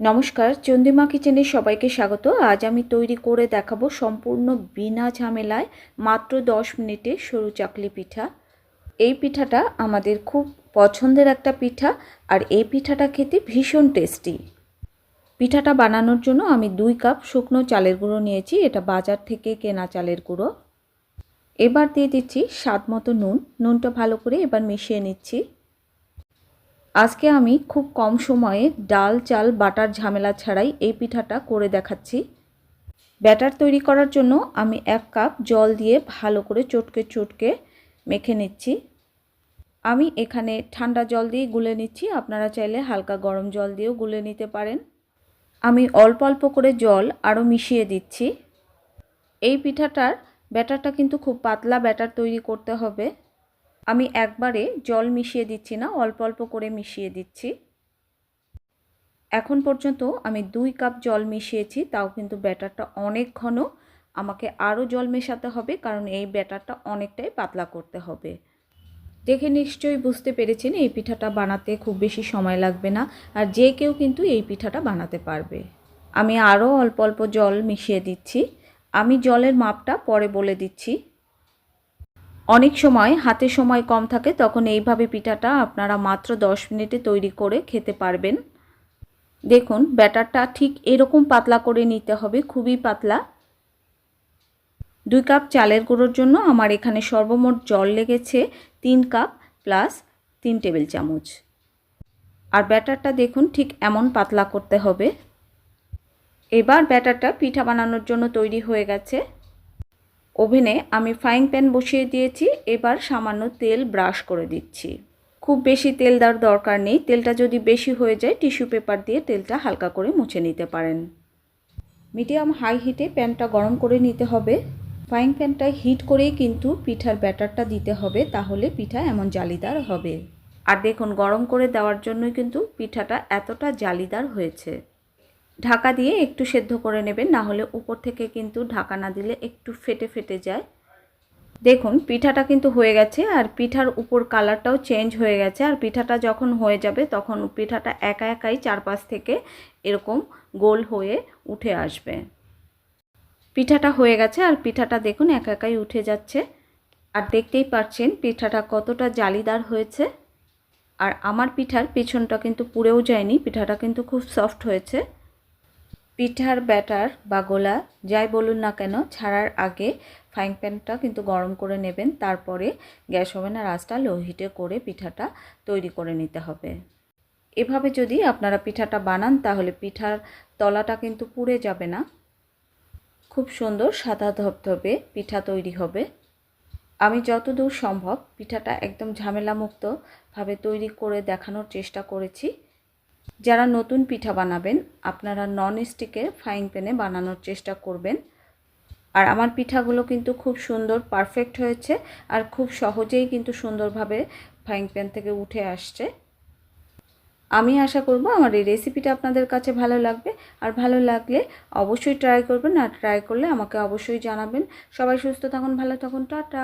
নমস্কার, চন্দ্রিমা কিচেনে সবাইকে স্বাগত। আজ আমি তৈরি করে দেখাবো সম্পূর্ণ বিনা ঝামেলায় মাত্র 10 মিনিটে সরু চাকলি পিঠা। এই পিঠাটা আমাদের খুব পছন্দের একটা পিঠা, আর এই পিঠাটা খেতে ভীষণ টেস্টি। পিঠাটা বানানোর জন্য আমি 2 কাপ শুকনো চালের গুঁড়ো নিয়েছি, এটা বাজার থেকে কেনা চালের গুঁড়ো। এবার দিয়ে দিচ্ছি স্বাদ মতো নুন। নুনটা ভালো করে এবার মিশিয়ে নিচ্ছি। আজকে আমি খুব কম সময়ে ডাল চাল বাটার ঝামেলা ছাড়াই এই পিঠাটা করে দেখাচ্ছি। ব্যাটার তৈরি করার জন্য আমি 1 কাপ জল দিয়ে ভালো করে চটকে মেখে নিচ্ছি। আমি এখানে ঠান্ডা জল দিয়ে গুলে নিচ্ছি, আপনারা চাইলে হালকা গরম জল দিয়েও গুলে নিতে পারেন। আমি অল্প অল্প করে জল আরও মিশিয়ে দিচ্ছি। এই পিঠাটার ব্যাটারটা কিন্তু খুব পাতলা ব্যাটার তৈরি করতে হবে। আমি একবারে জল মিশিয়ে দিচ্ছি না, অল্প অল্প করে মিশিয়ে দিচ্ছি। এখন পর্যন্ত আমি 2 কাপ জল মিশিয়েছি, তাও কিন্তু ব্যাটারটা অনেক ঘন। আমাকে আরও জল মেশাতে হবে, কারণ এই ব্যাটারটা অনেকটাই পাতলা করতে হবে। দেখে নিশ্চয়ই বুঝতে পেরেছেন এই পিঠাটা বানাতে খুব বেশি সময় লাগবে না, আর যে কেউ কিন্তু এই পিঠাটা বানাতে পারবে। আমি আরও অল্প অল্প জল মিশিয়ে দিচ্ছি। আমি জলের মাপটা পরে বলে দিচ্ছি। অনেক সময় হাতে সময় কম থাকে, তখন এইভাবে পিঠাটা আপনারা মাত্র 10 মিনিটে তৈরি করে খেতে পারবেন। দেখুন ব্যাটারটা ঠিক এরকম পাতলা করে নিতে হবে, খুবই পাতলা। 2 কাপ চালের গুঁড়োর জন্য আমার এখানে সর্বমোট জল লেগেছে 3 কাপ প্লাস 3 টেবিল চামচ। আর ব্যাটারটা দেখুন ঠিক এমন পাতলা করতে হবে। এবার ব্যাটারটা পিঠা বানানোর জন্য তৈরি হয়ে গেছে। ওভেনে আমি ফ্রাইং প্যান বসিয়ে দিয়েছি। এবার সামান্য তেল ব্রাশ করে দিচ্ছি। খুব বেশি তেল দেওয়ার দরকার নেই, তেলটা যদি বেশি হয়ে যায় টিস্যু পেপার দিয়ে তেলটা হালকা করে মুছে নিতে পারেন। মিডিয়াম হাই হিটে প্যানটা গরম করে নিতে হবে। ফ্রাইং প্যানটা হিট করেই কিন্তু পিঠার ব্যাটারটা দিতে হবে, তাহলে পিঠা এমন জালিদার হবে। আর দেখুন গরম করে দেওয়ার জন্যই কিন্তু পিঠাটা এতটা জালিদার হয়েছে। ঢাকা দিয়ে একটু সেদ্ধ করে নেবেন, না হলে উপর থেকে কিন্তু ঢাকা না দিলে একটু ফেটে ফেটে যায়। দেখুন পিঠাটা কিন্তু হয়ে গেছে, আর পিঠার উপর কালারটাও চেঞ্জ হয়ে গেছে। আর পিঠাটা যখন হয়ে যাবে তখন পিঠাটা একা একাই চারপাশ থেকে এরকম গোল হয়ে উঠে আসবে। পিঠাটা হয়ে গেছে, আর পিঠাটা দেখুন একা একাই উঠে যাচ্ছে। আর দেখতেই পাচ্ছেন পিঠাটা কতটা জালিদার হয়েছে। আর আমার পিঠার পেছনটা কিন্তু পুড়েও যায়নি, পিঠাটা কিন্তু খুব সফট হয়েছে। পিঠার ব্যাটার বা গোলা যাই বলুন না কেন, ছাড়ার আগে ফ্রাইং প্যানটা কিন্তু গরম করে নেবেন। তারপরে গ্যাস ওভেনের আঁচটা লো হিটে করে পিঠাটা তৈরি করে নিতে হবে। এভাবে যদি আপনারা পিঠাটা বানান তাহলে পিঠার তলাটা কিন্তু পুড়ে যাবে না, খুব সুন্দর সাদা ধবধবে পিঠা তৈরি হবে। আমি যতদূর সম্ভব পিঠাটা একদম ঝামেলামুক্তভাবে তৈরি করে দেখানোর চেষ্টা করেছি। যারা নতুন পিঠা বানাবেন আপনারা নন স্টিকের ফ্রাইং প্যানে বানানোর চেষ্টা করবেন। আর আমার পিঠাগুলো কিন্তু খুব সুন্দর পারফেক্ট হয়েছে, আর খুব সহজেই কিন্তু সুন্দরভাবে ফ্রাইং প্যান থেকে উঠে আসছে। আমি আশা করব আমার এই রেসিপিটা আপনাদের কাছে ভালো লাগবে, আর ভালো লাগলে অবশ্যই ট্রাই করবেন, আর ট্রাই করলে আমাকে অবশ্যই জানাবেন। সবাই সুস্থ থাকুন, ভালো থাকুন, টাটা।